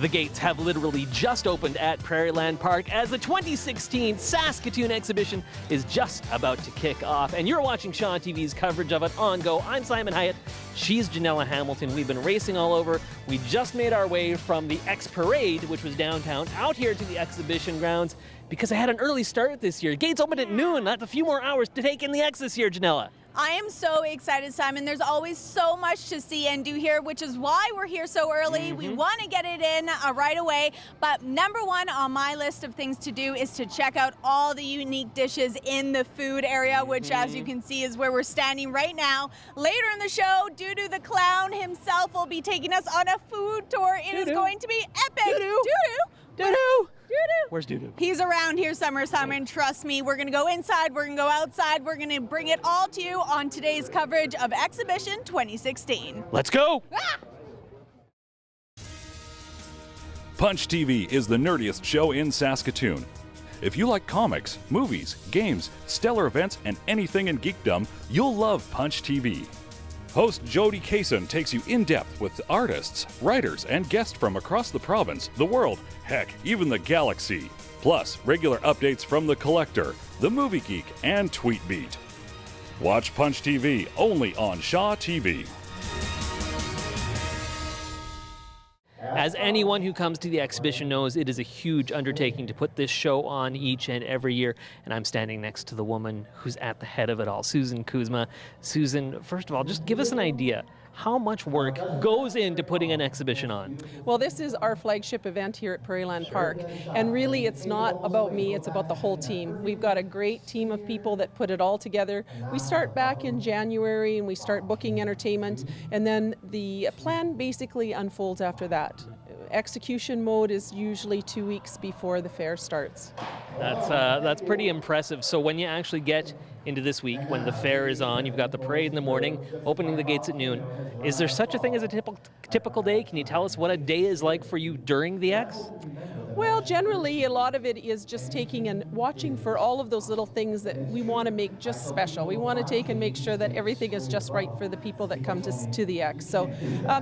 The gates have literally just opened at Prairieland Park as the 2016 Saskatoon Exhibition is just about to kick off. And you're watching Shaw TV's coverage of it on Go. I'm Simon Hyatt. She's Janella Hamilton. We've been racing all over. We just made our way from the X Parade, which was downtown, out here to the exhibition grounds because I had an early start this year. Gates opened at noon. That's a few more hours to take in the X this year, Janella. I am so excited, Simon. There's always so much to see and do here, which is why we're here so early. We want to get it in right away. But number one on my list of things to do is to check out all the unique dishes in the food area, which as you can see is where we're standing right now. Later in the show, Dudu the Clown himself will be taking us on a food tour. It is going to be epic. Dudu! Dudu! Dudu! Where's Dudu? He's around here somewhere, Simon. Trust me. We're going to go inside. We're going to go outside. We're going to bring it all to you on today's coverage of Exhibition 2016. Let's go! Ah! Punch TV is the nerdiest show in Saskatoon. If you like comics, movies, games, stellar events, and anything in geekdom, you'll love Punch TV. Host Jody Kaysen takes you in-depth with artists, writers, and guests from across the province, the world, heck, even the galaxy. Plus, regular updates from The Collector, The Movie Geek, and Tweetbeat. Watch Punch TV only on Shaw TV. As anyone who comes to the exhibition knows, it is a huge undertaking to put this show on each and every year. And I'm standing next to the woman who's at the head of it all, Susan Kuzma. Susan, first of all, just give us an idea. How much work goes into putting an exhibition on? Well, this is our flagship event here at Prairieland Park. And really, it's not about me, it's about the whole team. We've got a great team of people that put it all together. We start back in January and we start booking entertainment, and then the plan basically unfolds after that. Execution mode is usually 2 weeks before the fair starts. That's pretty impressive. So when you actually get into this week, when the fair is on, you've got the parade in the morning, opening the gates at noon. Is there such a thing as a typical day? Can you tell us what a day is like for you during the X? Well, generally, a lot of it is just taking and watching for all of those little things that we want to make just special. We want to take and make sure that everything is just right for the people that come to the X. So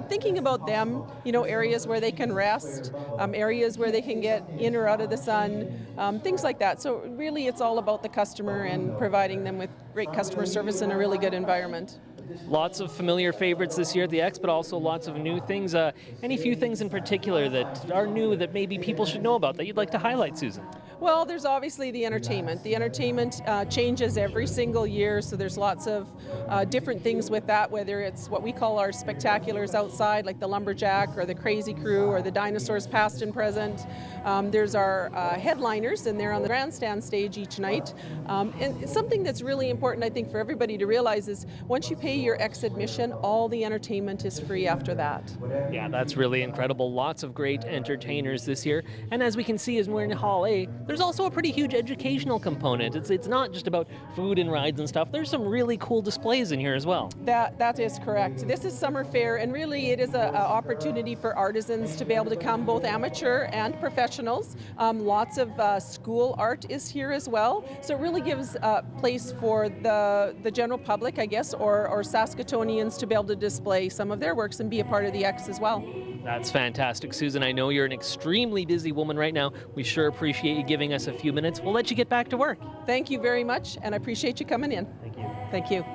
thinking about them, you know, areas where they can rest, areas where they can get in or out of the sun, things like that. So really, it's all about the customer and providing them with great customer service and a really good environment. Lots of familiar favorites this year at the X, but also lots of new things. Any few things in particular that are new that maybe people should know about that you'd like to highlight, Susan? Well, there's obviously the entertainment. The entertainment changes every single year, so there's lots of different things with that, whether it's what we call our spectaculars outside, like the Lumberjack or the Crazy Crew or the Dinosaurs Past and Present. There's our headliners, and they're on the grandstand stage each night. And something that's really important, I think, for everybody to realize is once you pay your X admission, all the entertainment is free after that. Yeah, that's really incredible. Lots of great entertainers this year. And as we can see as we're in Hall A, there's also a pretty huge educational component. It's not just about food and rides and stuff. There's some really cool displays in here as well. That is correct. This is summer fair, and really it is an opportunity for artisans to be able to come, both amateur and professionals. Lots of school art is here as well. So it really gives a place for the general public, I guess, or Saskatoonians to be able to display some of their works and be a part of the X as well. That's fantastic, Susan. I know you're an extremely busy woman right now. We sure appreciate you giving us a few minutes. We'll let you get back to work. Thank you very much, and I appreciate you coming in. Thank you. Thank you.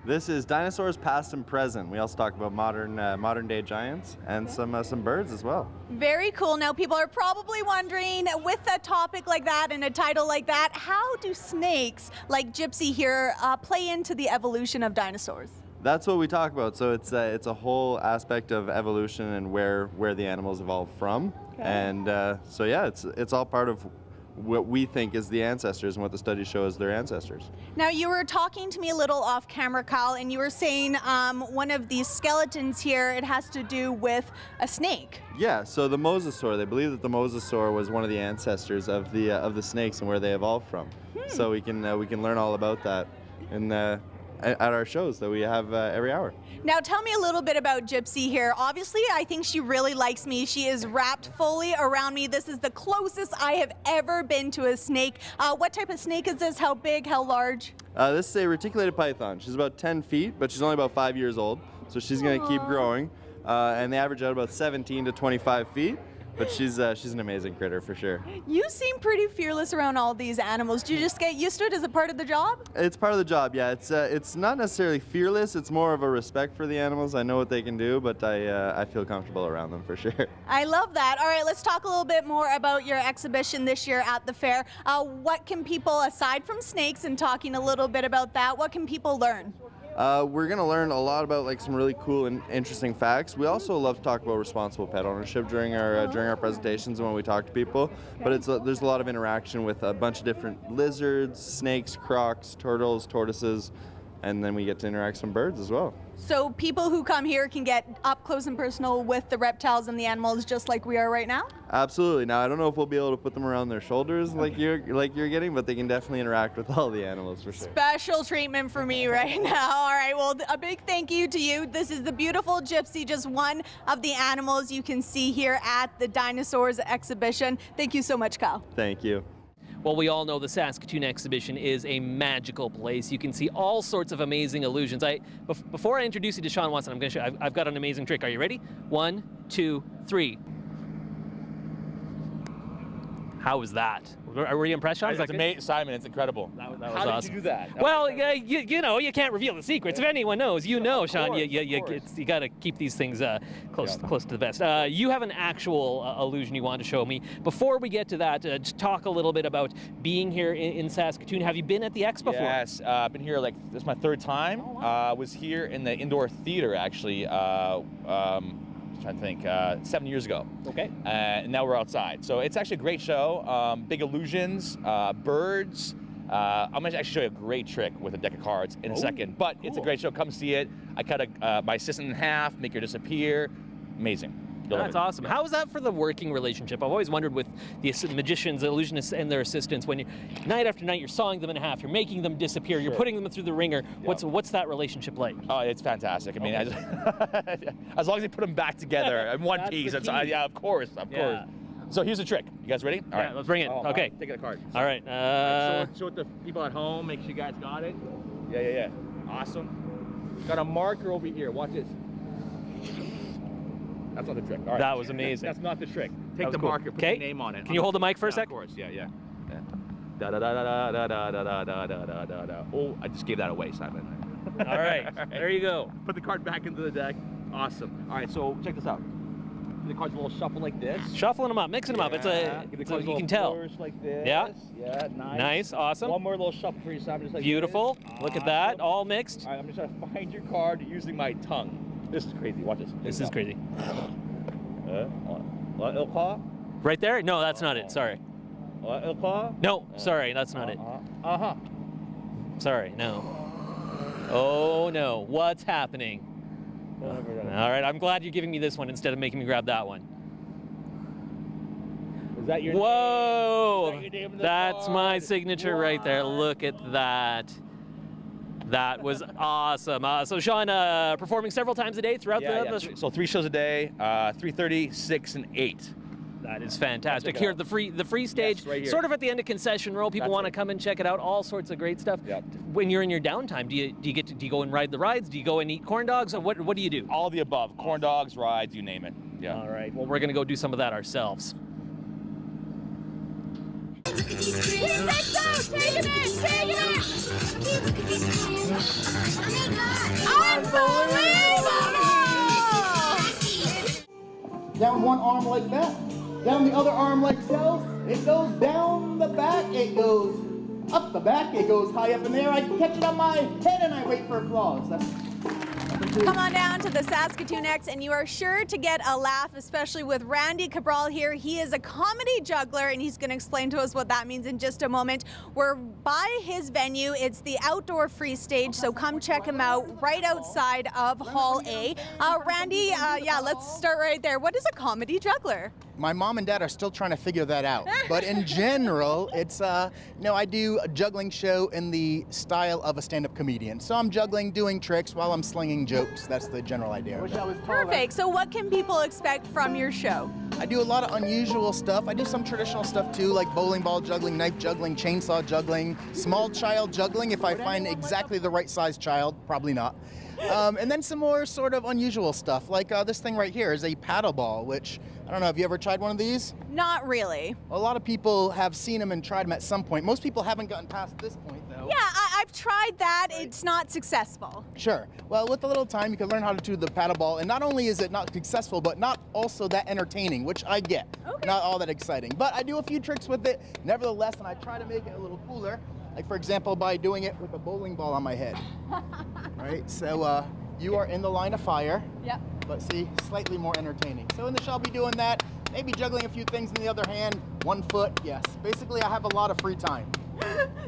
This is Dinosaurs Past and Present. We also talk about modern day giants and some birds as well. Very cool. Now, people are probably wondering, with a topic like that and a title like that, how do snakes like Gypsy here play into the evolution of dinosaurs? That's what we talk about. So it's a whole aspect of evolution and where the animals evolved from. Okay. And so yeah, it's all part of what we think is the ancestors and what the studies show is their ancestors. Now, you were talking to me a little off camera, Kyle, and you were saying one of these skeletons here, it has to do with a snake. Yeah, so the mosasaur, they believe that the mosasaur was one of the ancestors of the snakes and where they evolved from. So we can learn all about that at our shows that we have every hour. Now tell me a little bit about Gypsy here. Obviously, I think she really likes me. She is wrapped fully around me. This is the closest I have ever been to a snake. What type of snake is this? How big? How large? This is a reticulated python. She's about 10 feet, but she's only about 5 years old. So she's going to keep growing. And they average out about 17 to 25 feet. but she's an amazing critter for sure. You seem pretty fearless around all these animals. Do you just get used to it as a part of the job? It's part of the job, yeah. It's not necessarily fearless. It's more of a respect for the animals. I know what they can do, but I feel comfortable around them for sure. I love that. All right, let's talk a little bit more about your exhibition this year at the fair. What can people, aside from snakes and talking a little bit about that, what can people learn? We're going to learn a lot about like some really cool and interesting facts. We also love to talk about responsible pet ownership during our presentations and when we talk to people. But there's a lot of interaction with a bunch of different lizards, snakes, crocs, turtles, tortoises, and then we get to interact with some birds as well. So people who come here can get up close and personal with the reptiles and the animals just like we are right now? Absolutely. Now I don't know if we'll be able to put them around their shoulders like you're getting, but they can definitely interact with all the animals for sure. Special treatment for me right now. All right, well, a big thank you to you. This is the beautiful Gypsy, just one of the animals you can see here at the Dinosaurs Exhibition. Thank you so much, Kyle. Thank you. Well, we all know the Saskatoon Exhibition is a magical place. You can see all sorts of amazing illusions. Before I introduce you to Sean Watson, I'm going to show you, I've got an amazing trick. Are you ready? 1, 2, 3. How was that? Were you impressed, Sean? It's amazing, Simon. It's incredible. That was How awesome. did you do that? Well, you know, you can't reveal the secrets. If anyone knows, you know, Sean. Course. You got to keep these things close to the vest. You have an actual illusion you want to show me. Before we get to that, just talk a little bit about being here in Saskatoon. Have you been at the X before? Yes, I've been here this is my third time. Oh, wow. Was here in the indoor theater actually. Trying to think, 7 years ago. Okay. And now we're outside. So it's actually a great show. Big illusions, birds. I'm going to actually show you a great trick with a deck of cards in a second. But it's a great show. Come see it. I cut my assistant in half, make her disappear. Amazing. That's awesome. How is that for the working relationship? I've always wondered with the magicians, the illusionists, and their assistants, when night after night you're sawing them in half, you're making them disappear, you're putting them through the ringer. Yeah. What's that relationship like? Oh, it's fantastic. I mean, as long as they put them back together in one piece. Yeah, of course. So here's the trick. You guys ready? All right. Let's bring it. Okay. Take the card. All right. Show it to people at home. Make sure you guys got it. Yeah. Awesome. Got a marker over here. Watch this. That's not the trick. All right. That was amazing. That's not the trick. Take the cool. marker, put your name on it. Can you hold the mic for a sec? Of course. Yeah. Da da da da da da da da da da da da. Oh, I just gave that away, Simon. All right. There you go. Put the card back into the deck. Awesome. All right. So check this out. Give the cards a little shuffle like this. Shuffling them up, mixing them up. Give the cards You can tell. Like this. Yeah. Yeah. Nice. Nice. Awesome. One more little shuffle for you, Simon. Just like Beautiful. This. Look at that. All mixed. All right. I'm just trying to find your card using my tongue. This is crazy. Watch this. This is crazy. Right there? No, that's not it. Sorry. No, sorry, that's not it. Sorry, no. Oh no, what's happening? All right, I'm glad you're giving me this one instead of making me grab that one. Is that your Whoa! name? Is that your name in the That's card? my signature right there. Look at that. That was awesome. So Sean, performing several times a day throughout the So 3 shows a day, 3:30, 6, and 8. That is fantastic. Here, the free stage, Yes, right here. sort of at the end of concession row. People That's want to right. come and check it out. All sorts of great stuff. Yep. When you're in your downtime, do you go and ride the rides? Do you go and eat corn dogs? Or what do you do? All the above. Corn dogs, rides, you name it. Yeah. All right. Well, we're gonna go do some of that ourselves. Down one arm like that, down the other arm like so. It goes down the back, it goes up the back, it goes high up in there. I catch it on my head and I wait for applause. Come on down to the Saskatoon X and you are sure to get a laugh, especially with Randy Cabral here. He is a comedy juggler and he's going to explain to us what that means in just a moment. We're by his venue. It's the outdoor free stage, so come check him out right outside of Hall A. Randy, let's start right there. What is a comedy juggler? My mom and dad are still trying to figure that out. But in general, it's, I do a juggling show in the style of a stand-up comedian. So I'm juggling, doing tricks while I'm slinging jokes. That's the general idea. Perfect. So what can people expect from your show? I do a lot of unusual stuff. I do some traditional stuff too, like bowling ball juggling, knife juggling, chainsaw juggling, small child juggling if I find exactly the right size child, probably not. And then some more sort of unusual stuff, like this thing right here is a paddle ball, which, I don't know, have you ever tried one of these? Not really. A lot of people have seen them and tried them at some point. Most people haven't gotten past this point, though. Yeah, I've tried that. It's not successful. Sure. Well, with a little time, you can learn how to do the paddle ball, and not only is it not successful, but not also that entertaining, which I get. Okay. Not all that exciting. But I do a few tricks with it, nevertheless, and I try to make it a little cooler. Like, for example, by doing it with a bowling ball on my head. Right? So, you are in the line of fire. Yep. But see, slightly more entertaining. So in the show, I'll be doing that, maybe juggling a few things in the other hand, 1 foot, yes. Basically, I have a lot of free time.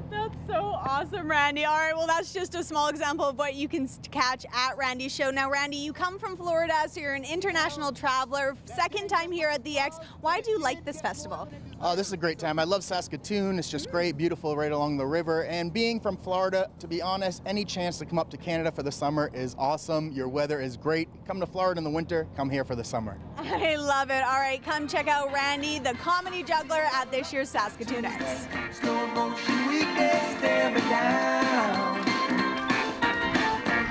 That's so awesome, Randy. All right, well, that's just a small example of what you can catch at Randy's show. Now, Randy, you come from Florida, so you're an international traveler, second time here at the X. Why do you like this festival? Oh, this is a great time. I love Saskatoon. It's just great, beautiful, right along the river. And being from Florida, to be honest, any chance to come up to Canada for the summer is awesome. Your weather is great. Come to Florida in the winter, come here for the summer. I love it. All right, come check out Randy, the comedy juggler, at this year's Saskatoon X. Slow motion weakness, stare me down.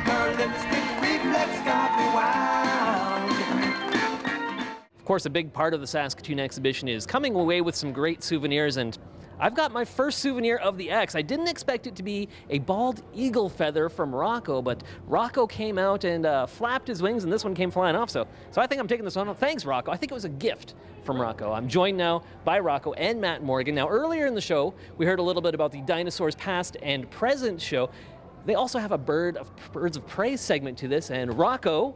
Her lipstick reflex got me wild. Of course, a big part of the Saskatoon Exhibition is coming away with some great souvenirs, and I've got my first souvenir of the X. I didn't expect it to be a bald eagle feather from Rocco, but Rocco came out and flapped his wings, and this one came flying off. So I think I'm taking this one. Thanks, Rocco. I think it was a gift from Rocco. I'm joined now by Rocco and Matt Morgan. Now, earlier in the show, we heard a little bit about the Dinosaurs Past and Present show. They also have a Birds of Prey segment to this, and Rocco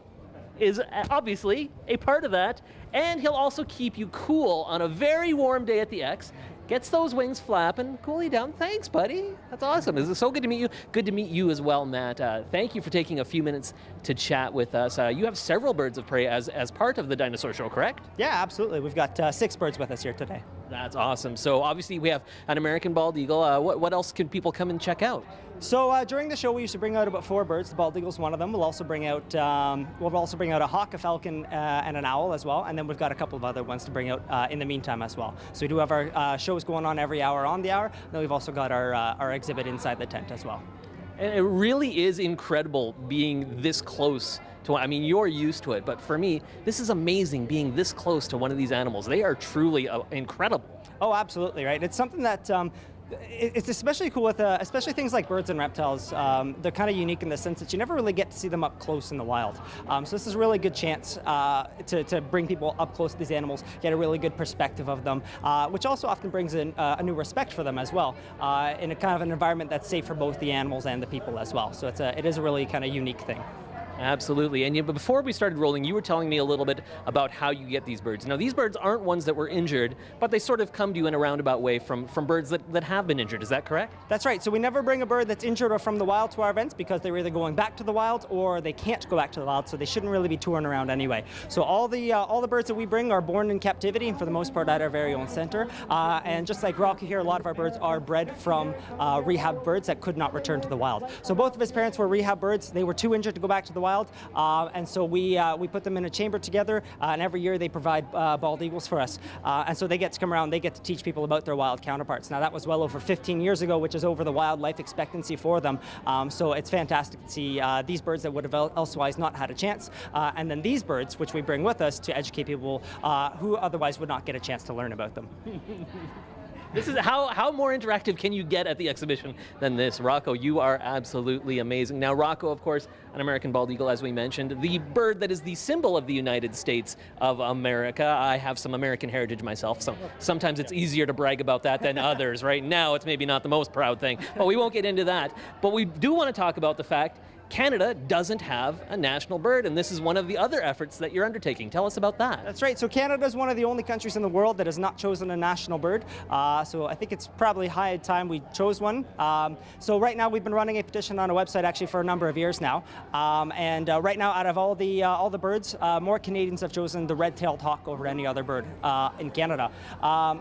is obviously a part of that, and he'll also keep you cool on a very warm day at the X. Gets those wings flapping, cool you down. Thanks, buddy. That's awesome. It's so good to meet you. Good to meet you as well, Matt. Thank you for taking a few minutes to chat with us. You have several Birds of Prey as part of the Dinosaur Show, correct? Yeah, absolutely. We've got 6 birds with us here today. That's awesome. So obviously we have an American bald eagle. What else can people come and check out? So during the show, we used to bring out about 4 birds. The bald eagle's one of them. We'll also bring out a hawk, a falcon, and an owl as well. And then we've got a couple of other ones to bring out in the meantime as well. So we do have our shows going on every hour on the hour. And then we've also got our exhibit inside the tent as well. And it really is incredible being this close to, I mean, you're used to it, but for me, this is amazing being this close to one of these animals. They are truly incredible. Oh, absolutely, right? It's something that it's especially cool with especially things like birds and reptiles. They're kind of unique in the sense that you never really get to see them up close in the wild. So this is a really good chance to bring people up close to these animals, get a really good perspective of them, which also often brings in a new respect for them as well, in a kind of an environment that's safe for both the animals and the people as well. So it is a really kind of unique thing. Absolutely. And but before we started rolling, you were telling me a little bit about how you get these birds. Now, these birds aren't ones that were injured, but they sort of come to you in a roundabout way from birds that have been injured. Is that correct? That's right. So we never bring a bird that's injured or from the wild to our events because they're either going back to the wild or they can't go back to the wild, so they shouldn't really be touring around anyway. So all the birds that we bring are born in captivity and for the most part at our very own center. And just like Rocky here, a lot of our birds are bred from rehab birds that could not return to the wild. So both of his parents were rehab birds. They were too injured to go back to the wild. And so we put them in a chamber together, and every year they provide bald eagles for us. And so they get to come around, they get to teach people about their wild counterparts. Now that was well over 15 years ago, which is over the wild life expectancy for them. So it's fantastic to see these birds that would have elsewise not had a chance, and then these birds, which we bring with us to educate people who otherwise would not get a chance to learn about them. This is how more interactive can you get at the exhibition than this? Rocco, you are absolutely amazing. Now, Rocco, of course, an American bald eagle, as we mentioned, the bird that is the symbol of the United States of America. I have some American heritage myself, so sometimes it's easier to brag about that than others. Right now, it's maybe not the most proud thing, but we won't get into that. But we do want to talk about the fact Canada doesn't have a national bird, and this is one of the other efforts that you're undertaking. Tell us about that. That's right. So Canada is one of the only countries in the world that has not chosen a national bird. So I think it's probably high time we chose one. So right now we've been running a petition on a website actually for a number of years now. And right now, out of all the birds, more Canadians have chosen the red-tailed hawk over any other bird in Canada.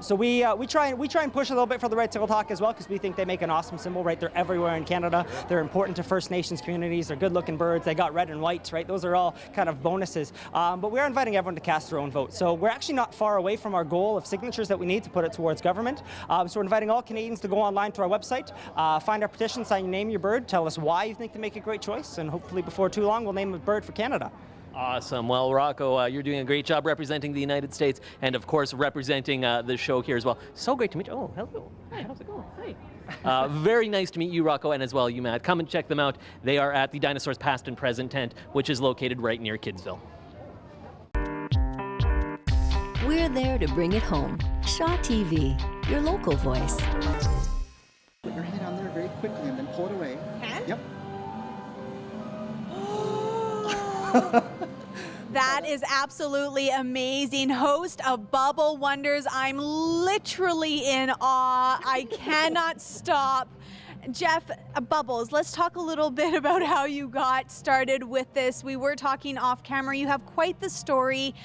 So we try and push a little bit for the red-tailed hawk as well because we think they make an awesome symbol. Right, they're everywhere in Canada. They're important to First Nations communities. brownies, they're good-looking birds, they got red and white, right? Those are all kind of bonuses. But we're inviting everyone to cast their own vote. So we're actually not far away from our goal of signatures that we need to put it towards government. So we're inviting all Canadians to go online to our website, find our petition, sign your name, your bird, tell us why you think they make a great choice, and hopefully before too long we'll name a bird for Canada. Awesome. Well, Rocco, you're doing a great job representing the United States and, of course, representing the show here as well. So great to meet you. Oh, hello. Hi, how's it going? Hi. Very nice to meet you, Rocco, and as well you, Matt. Come and check them out. They are at the Dinosaurs Past and Present tent, which is located right near Kidsville. We're there to bring it home. Shaw TV, your local voice. Put your hand on there very quickly and then pull it away. Hand? Yep. That is absolutely amazing. Host of Bubble Wonders. I'm literally in awe. I cannot stop. Jeff, Bubbles, let's talk a little bit about how you got started with this. We were talking off camera. You have quite the story.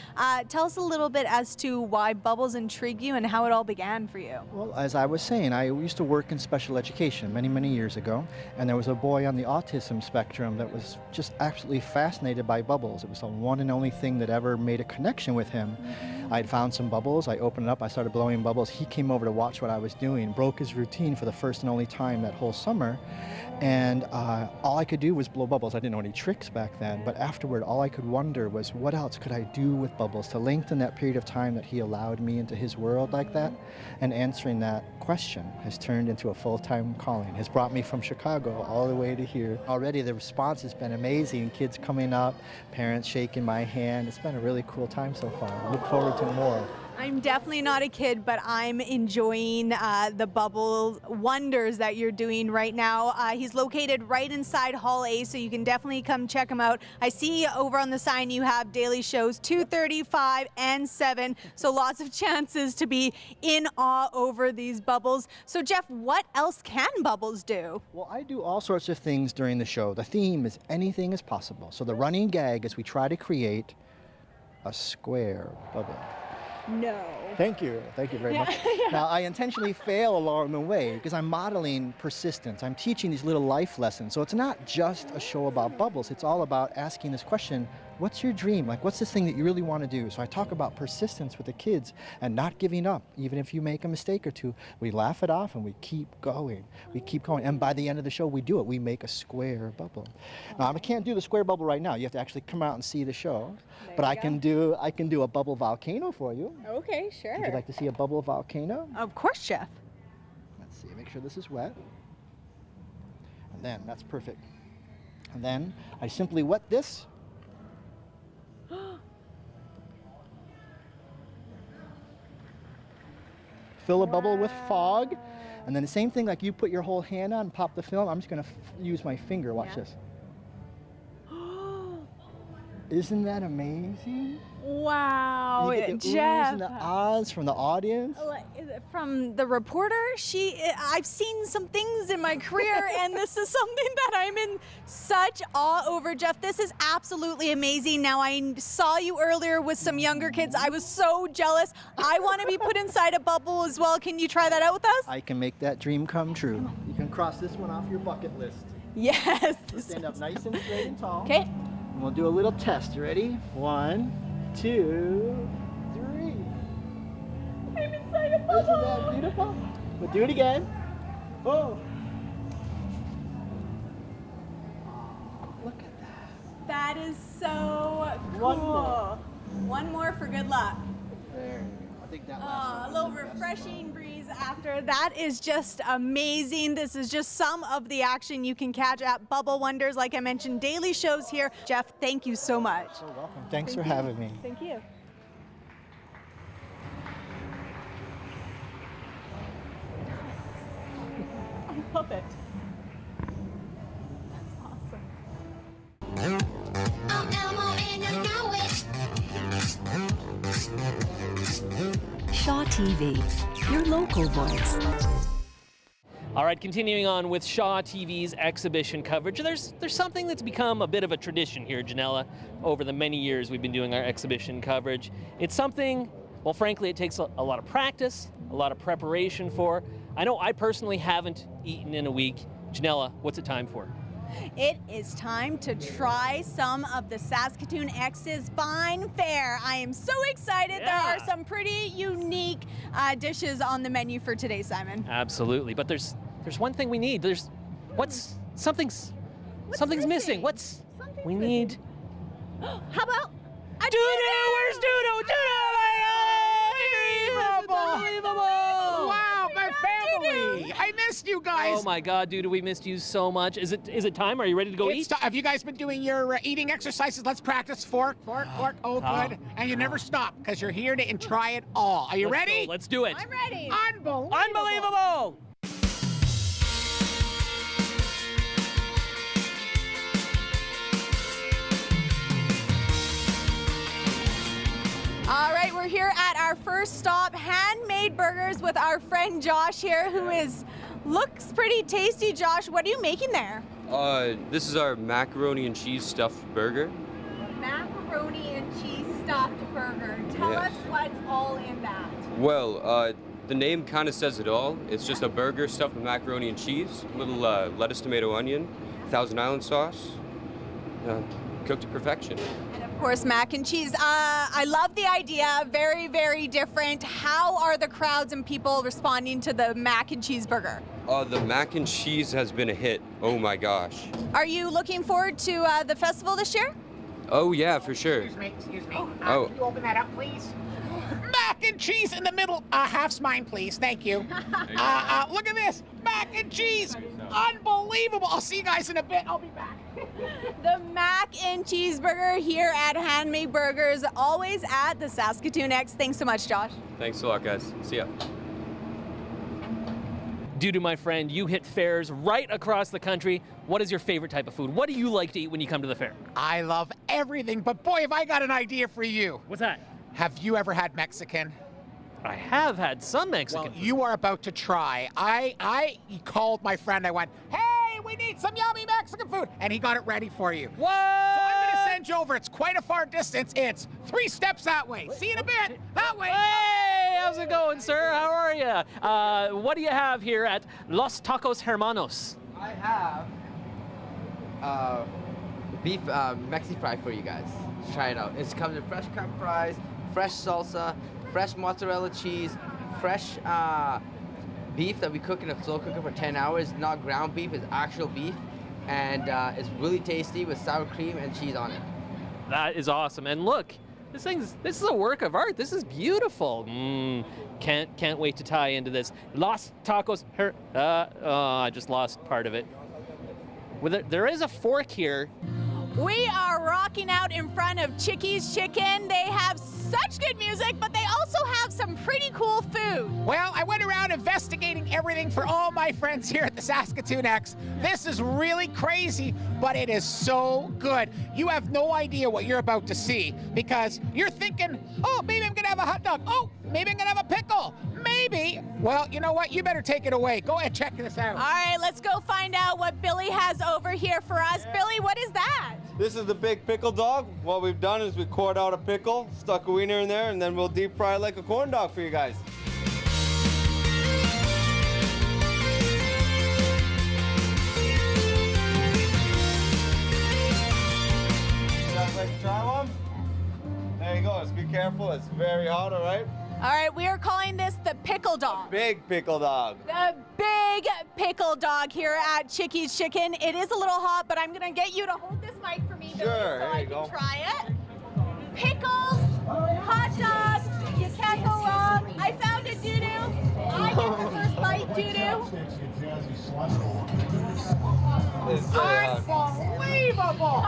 Tell us a little bit as to why Bubbles intrigued you and how it all began for you. Well, as I was saying, I used to work in special education many, many years ago, and there was a boy on the autism spectrum that was just absolutely fascinated by bubbles. It was the one and only thing that ever made a connection with him. I'd found some bubbles, I opened it up, I started blowing bubbles. He came over to watch what I was doing, broke his routine for the first and only time that whole summer, and all I could do was blow bubbles. I didn't know any tricks back then, but afterward all I could wonder was what else could I do with bubbles to lengthen that period of time that he allowed me into his world like that. And answering that question has turned into a full-time calling, has brought me from Chicago all the way to here. Already the response has been amazing, kids coming up, parents shaking my hand. It's been a really cool time so far. I look forward to more. I'm definitely not a kid, but I'm enjoying the Bubble Wonders that you're doing right now. He's located right inside Hall A, so you can definitely come check him out. I see over on the sign you have daily shows 2:30, 5, and 7, so lots of chances to be in awe over these bubbles. So Jeff, what else can Bubbles do? Well, I do all sorts of things during the show. The theme is anything is possible. So the running gag is we try to create a square bubble. No. Thank you very much. Now, I intentionally fail along the way because I'm modeling persistence. I'm teaching these little life lessons. So it's not just a show about bubbles. It's all about asking this question, what's your dream? Like, what's this thing that you really want to do? So I talk about persistence with the kids and not giving up. Even if you make a mistake or two, we laugh it off and we keep going. We keep going. And by the end of the show, we do it. We make a square bubble. Now, I can't do the square bubble right now. You have to actually come out and see the show. But I can do a bubble volcano for you. Okay, sure. Would you like to see a bubble volcano? Of course, Jeff. Let's see, make sure this is wet. And then, that's perfect. And then I simply wet this. Fill a bubble with fog. And then the same thing, like you put your whole hand on and pop the film. I'm just going to use my finger. Watch this. Isn't that amazing? Wow, You get the oohs Jeff. and the ahs from the audience. From the reporter, I've seen some things in my career, and this is something that I'm in such awe over, Jeff. This is absolutely amazing. Now, I saw you earlier with some younger kids. I was so jealous. I want to be put inside a bubble as well. Can you try that out with us? I can make that dream come true. You can cross this one off your bucket list. Yes. Stand up nice and straight and tall. Okay. And we'll do a little test. You ready? 1, 2, 3. I'm inside a bubble. Isn't that beautiful? We'll do it again. Oh. Look at that. That is so cool. One more for good luck. There. I think that A little refreshing breeze after. That is just amazing. This is just some of the action you can catch at Bubble Wonders. Like I mentioned, daily shows here. Jeff, thank you so much. You're welcome. Thanks for having me. Thank you. I love it. That's awesome. Shaw TV, your local voice. All right, continuing on with Shaw TV's exhibition coverage. There's something that's become a bit of a tradition here, Janella, over the many years we've been doing our exhibition coverage. It's something, well, frankly, it takes a lot of practice, a lot of preparation for. I know I personally haven't eaten in a week. Janella, what's it time for? It is time to try some of the Saskatoon X's fine fare. I am so excited. There are some pretty unique dishes on the menu for today, Simon. Absolutely, but there's one thing we need. Something's missing. We need? How about a Doodoo? Where's Doodoo? Unbelievable! Wow, my family! I missed you guys. Oh my God, Doodoo, we missed you so much. Is it time? Are you ready to go eat? Have you guys been doing your eating exercises? Let's practice. Fork. Oh, good. And you never stop because you're here to try it all. Are you ready? Let's do it. I'm ready. Unbelievable! All right, we're here at our first stop, Handmade Burgers, with our friend Josh here, who looks pretty tasty. Josh, what are you making there? This is our macaroni and cheese stuffed burger. Macaroni and cheese stuffed burger. Tell us what's all in that. Well, the name kind of says it all. It's just a burger stuffed with macaroni and cheese, a little lettuce, tomato, onion, Thousand Island sauce, cooked to perfection. Of course, mac and cheese. I love the idea. Very, very different. How are the crowds and people responding to the mac and cheese burger? The mac and cheese has been a hit. Oh my gosh. Are you looking forward to the festival this year? Oh yeah, for sure. Excuse me. Can you open that up, please? Mac and cheese in the middle. Half's mine, please. Thank you. Look at this. Mac and cheese. Unbelievable. I'll see you guys in a bit. I'll be back. The mac and cheeseburger here at Handmade Burgers, always at the Saskatoon X. Thanks so much, Josh. Thanks a lot, guys. See ya. Doodoo, my friend, you hit fairs right across the country. What is your favorite type of food? What do you like to eat when you come to the fair? I love everything, but boy, have I got an idea for you. What's that? Have you ever had Mexican? I have had some Mexican Well, food. you are about to try. I called my friend. I went, hey, we need some yummy Mexican food. And he got it ready for you. What? So I'm going to send you over. It's quite a far distance. It's 3 steps that way. See you in a bit. That way. Hey, how's it going, sir? How are you? What do you have here at Los Tacos Hermanos? I have beef Mexi fry for you guys. Try it out. It comes with fresh cut fries, fresh salsa, fresh mozzarella cheese, fresh beef that we cook in a slow cooker for 10 hours. Not ground beef, it's actual beef. And it's really tasty with sour cream and cheese on it. That is awesome. And look, this is a work of art. This is beautiful. Can't wait to tie into this. Los Tacos I just lost part of it. There is a fork here. We are rocking out in front of Chicky's Chicken. They have such good music, but they also have some pretty cool food. Well, I went around investigating everything for all my friends here at the Saskatoon X. This is really crazy, but it is so good. You have no idea what you're about to see because you're thinking, oh, maybe I'm gonna have a hot dog. Oh, maybe I'm gonna have a pickle. Maybe. Well, you know what? You better take it away. Go ahead, check this out. All right, let's go find out what Billy has over here for us. Billy, what is that? This is the big pickle dog. What we've done is we cored out a pickle, stuck a wiener in there, and then we'll deep fry it like a corn dog for you guys. You guys like to try one? There you go. Just be careful. It's very hot, all right? All right, we are calling this the pickle dog. Big pickle dog. The big pickle dog here at Chicky's Chicken. It is a little hot, but I'm gonna get you to hold this mic for me, Billy, so I can try it. Pickles, hot dogs, you can't go wrong. I found it, Doodoo. I get the first bite, Doodoo. Unbelievable!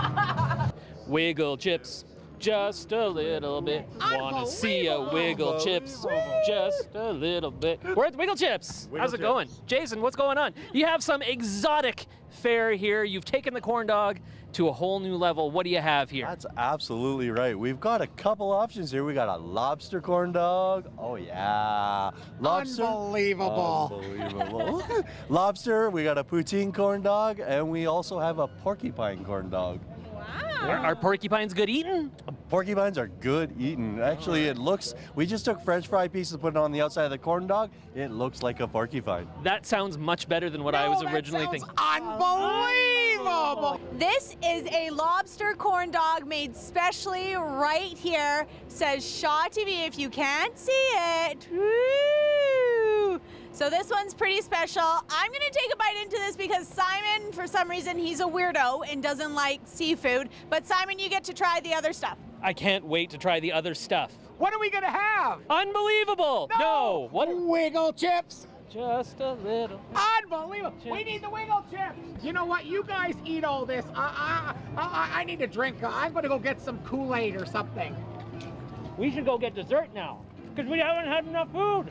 Wiggle chips. Just a little bit. Wanna see a wiggle chips? Just a little bit. We're at the Wiggle Chips. How's it going? Jason, what's going on? You have some exotic fare here. You've taken the corn dog to a whole new level. What do you have here? That's absolutely right. We've got a couple options here. We got a lobster corn dog. Oh yeah. Lobster. Unbelievable. Unbelievable. Lobster, we got a poutine corn dog, and we also have a porcupine corn dog. Are porcupines good eating? Porcupines are good eating. Actually, it looks, we just took French fry pieces, put it on the outside of the corn dog. It looks like a porcupine. That sounds much better than what I was originally thinking. Unbelievable! Unbelievable! This is a lobster corn dog made specially right here. Says Shaw TV if you can't see it. Woo! So this one's pretty special. I'm gonna take a bite into this because Simon, for some reason, he's a weirdo and doesn't like seafood. But Simon, you get to try the other stuff. I can't wait to try the other stuff. What are we gonna have? Unbelievable! No! What? Wiggle chips. Just a little. Unbelievable. We need the wiggle chips. You know what? You guys eat all this. I need a drink. I'm going to go get some Kool-Aid or something. We should go get dessert now because we haven't had enough food.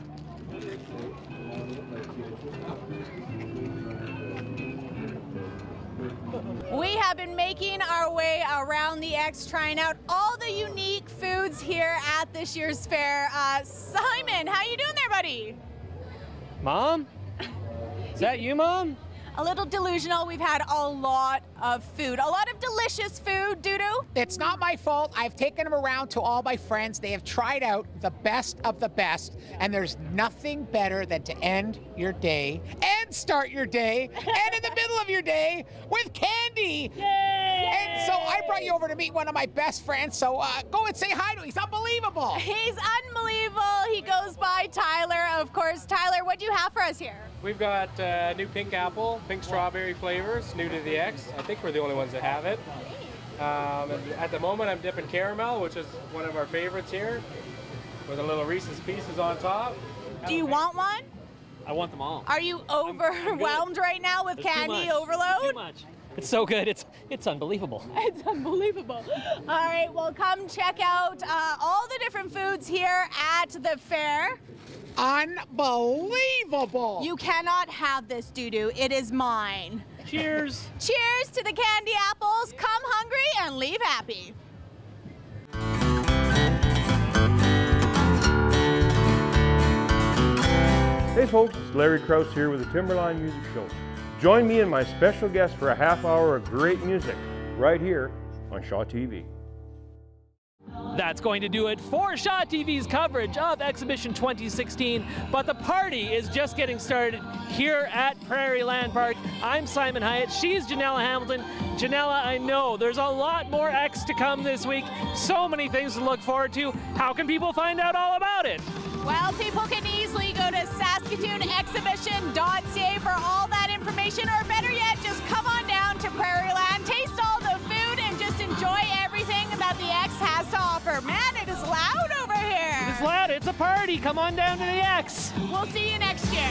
We have been making our way around the X, trying out all the unique foods here at this year's fair. Simon, how you doing there, buddy? Mom? Is that you, Mom? A little delusional. We've had a lot of food, a lot of delicious food, Doodoo. It's not my fault. I've taken them around to all my friends. They have tried out the best of the best, and there's nothing better than to end your day and start your day and in the middle of your day with candy. Yay! And so I brought you over to meet one of my best friends, so go and say hi to him. He's unbelievable. He's unbelievable. He goes by Tyler, of course. Tyler, what do you have for us here? We've got new pink apple, pink strawberry flavors, new to the X. I think we're the only ones that have it. And at the moment, I'm dipping caramel, which is one of our favorites here, with a little Reese's Pieces on top. Do you want one? I want them all. Are you overwhelmed right now with candy overload? Too much. It's so good. It's unbelievable. It's unbelievable. All right, well, come check out all the different foods here at the fair. Unbelievable! You cannot have this, Doodoo. It is mine. Cheers. Cheers to the candy apples. Come hungry and leave happy. Hey folks, it's Larry Krause here with the Timberline Music Show. Join me and my special guest for a half hour of great music right here on Shaw TV. That's going to do it for Shaw TV's coverage of Exhibition 2016, but the party is just getting started here at Prairie Land Park. I'm Simon Hyatt, she's Janella Hamilton. Janella, I know there's a lot more X to come this week, so many things to look forward to. How can people find out all about it? Well, people can easily go to SaskatoonExhibition.ca for all that information, or better yet, just come on down to Prairie Land, taste all the food, and just enjoy everything that the X has to offer. Man, it is loud over here. It's loud, it's a party. Come on down to the X. We'll see you next year.